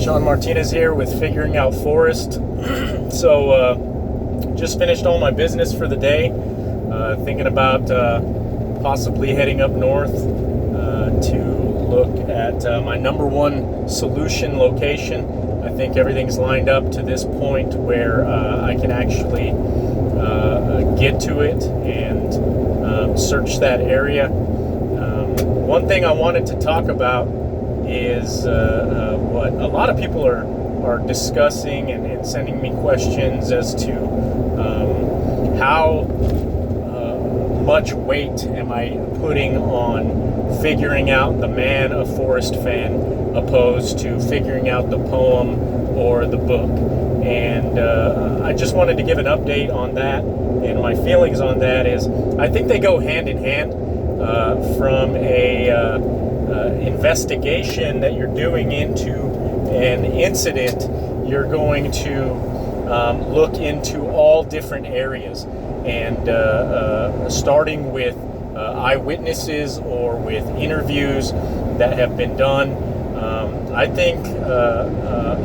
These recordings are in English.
Sean Martinez here with Figuring Out Forrest. Just finished all my business for the day. Thinking about possibly heading up north to look at my number one solution location. I think everything's lined up to this point where I can actually get to it and search that area. One thing I wanted to talk about is what a lot of people are discussing and sending me questions as to how much weight am I putting on figuring out the man of Forrest Fenn opposed to figuring out the poem or the book. And I just wanted to give an update on that, and my feelings on that is I think they go hand in hand. From a investigation that you're doing into an incident, you're going to look into all different areas, and starting with eyewitnesses or with interviews that have been done. I think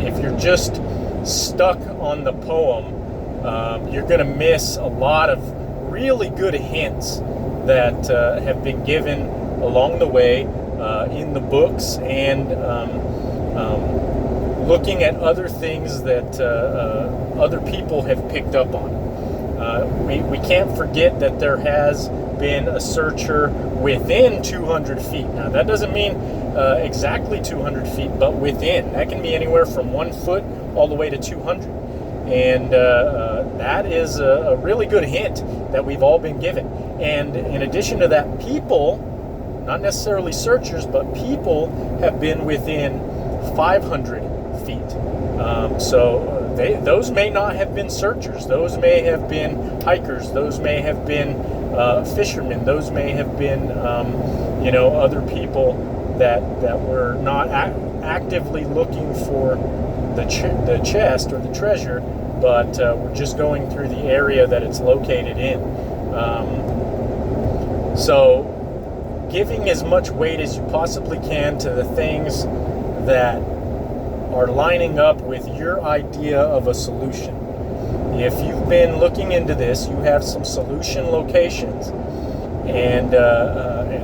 if you're just stuck on the poem, you're going to miss a lot of really good hints that have been given along the way in the books, and looking at other things that other people have picked up on. We can't forget that there has been a searcher within 200 feet. Now, that doesn't mean exactly 200 feet, but within. That can be anywhere from 1 foot all the way to 200. And that is a really good hint that we've all been given. And in addition to that, people, not necessarily searchers, but people have been within 500 feet. Those may not have been searchers. Those may have been hikers. Those may have been fishermen. Those may have been, other people that were not actively looking for the chest or the treasure, but we're just going through the area that it's located in. So giving as much weight as you possibly can to the things that are lining up with your idea of a solution. If you've been looking into this, you have some solution locations, and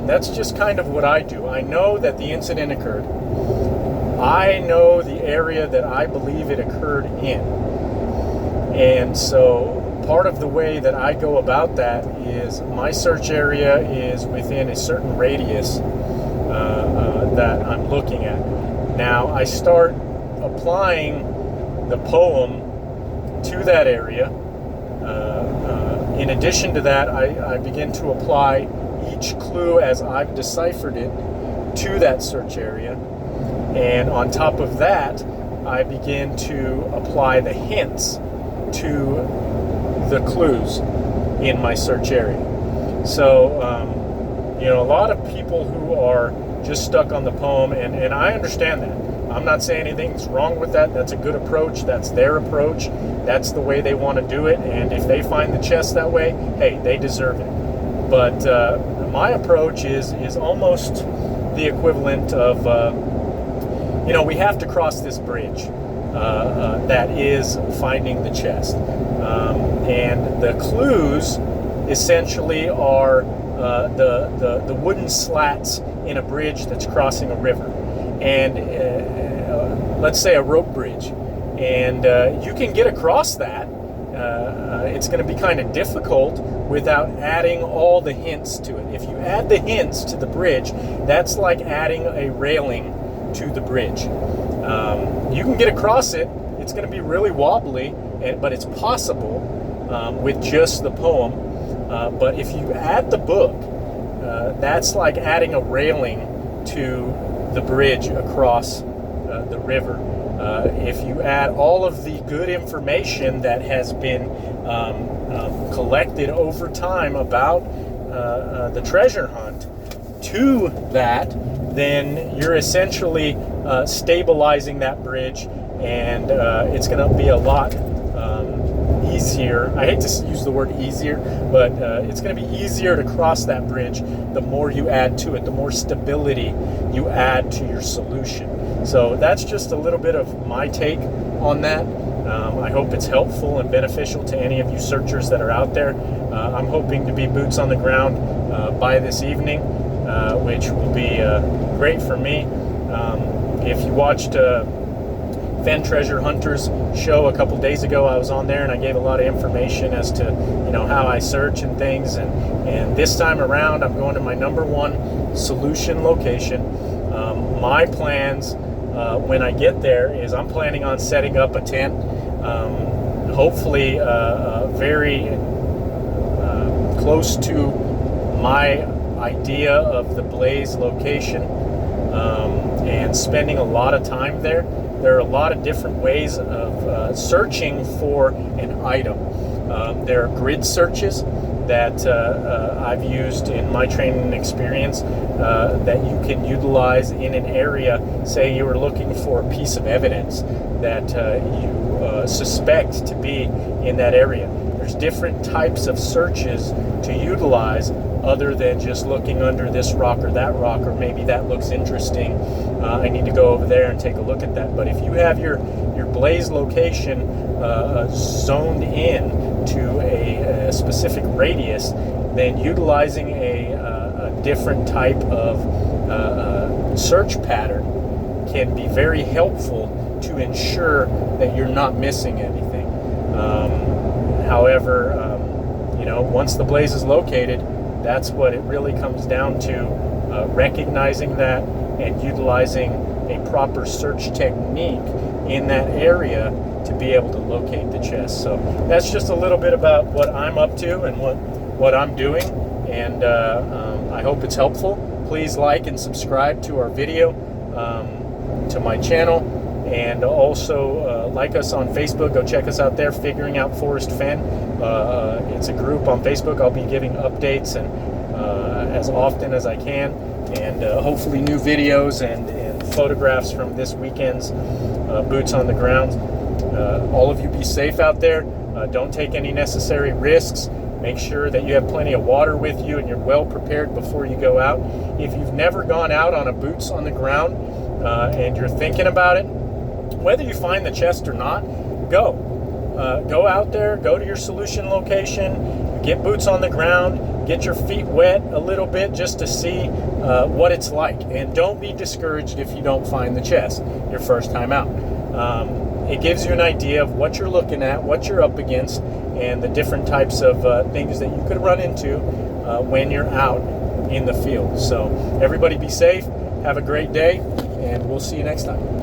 that's just kind of what I do. I know that the incident occurred. I know the area that I believe it occurred in. And so part of the way that I go about that is my search area is within a certain radius that I'm looking at. Now I start applying the poem to that area. In addition to that, I begin to apply each clue as I've deciphered it to that search area. And on top of that, I begin to apply the hints to the clues in my search area. So, a lot of people who are just stuck on the poem, and I understand that. I'm not saying anything's wrong with that. That's a good approach. That's their approach. That's the way they want to do it. And if they find the chest that way, hey, they deserve it. But my approach is almost the equivalent of, we have to cross this bridge that is finding the chest. And the clues essentially are the wooden slats in a bridge that's crossing a river. And let's say a rope bridge. And you can get across that. It's going to be kind of difficult without adding all the hints to it. If you add the hints to the bridge, that's like adding a railing to the bridge. You can get across it. It's going to be really wobbly, but it's possible with just the poem. But if you add the book, that's like adding a railing to the bridge across the river. If you add all of the good information that has been collected over time about the treasure hunt to that, then you're essentially stabilizing that bridge, and it's going to be a lot easier. I hate to use the word easier, but it's going to be easier to cross that bridge the more you add to it, the more stability you add to your solution. So that's just a little bit of my take on that. I hope it's helpful and beneficial to any of you searchers that are out there. I'm hoping to be boots on the ground by this evening, which will be great for me. If you watched Fenn Treasure Hunters show a couple days ago, I was on there and I gave a lot of information as to how I search and things. And this time around, I'm going to my number one solution location. My plans when I get there is I'm planning on setting up a tent, hopefully very close to my idea of the blaze location, and spending a lot of time there. There are a lot of different ways of searching for an item. There are grid searches that I've used in my training experience that you can utilize in an area. Say you were looking for a piece of evidence that you suspect to be in that area. There's different types of searches to utilize other than just looking under this rock or that rock, or maybe that looks interesting. I need to go over there and take a look at that. But if you have your blaze location zoned in to a specific radius, then utilizing a different type of search pattern can be very helpful to ensure that you're not missing anything. However, once the blaze is located, that's what it really comes down to, recognizing that and utilizing a proper search technique in that area to be able to locate the chest. So that's just a little bit about what I'm up to and what I'm doing, and I hope it's helpful. Please like and subscribe to our video, to my channel, and also like us on Facebook. Go check us out there, Figuring Out Forrest Fenn. It's a group on Facebook. I'll be giving updates and as often as I can, and hopefully new videos and photographs from this weekend's boots on the ground. All of you be safe out there. Don't take any necessary risks. Make sure that you have plenty of water with you and you're well prepared before you go out. If you've never gone out on a boots on the ground and you're thinking about it, whether you find the chest or not, go out there, go to your solution location, get boots on the ground, get your feet wet a little bit just to see what it's like. And don't be discouraged if you don't find the chest your first time out. It gives you an idea of what you're looking at, what you're up against, and the different types of things that you could run into when you're out in the field. So everybody be safe, have a great day, and we'll see you next time.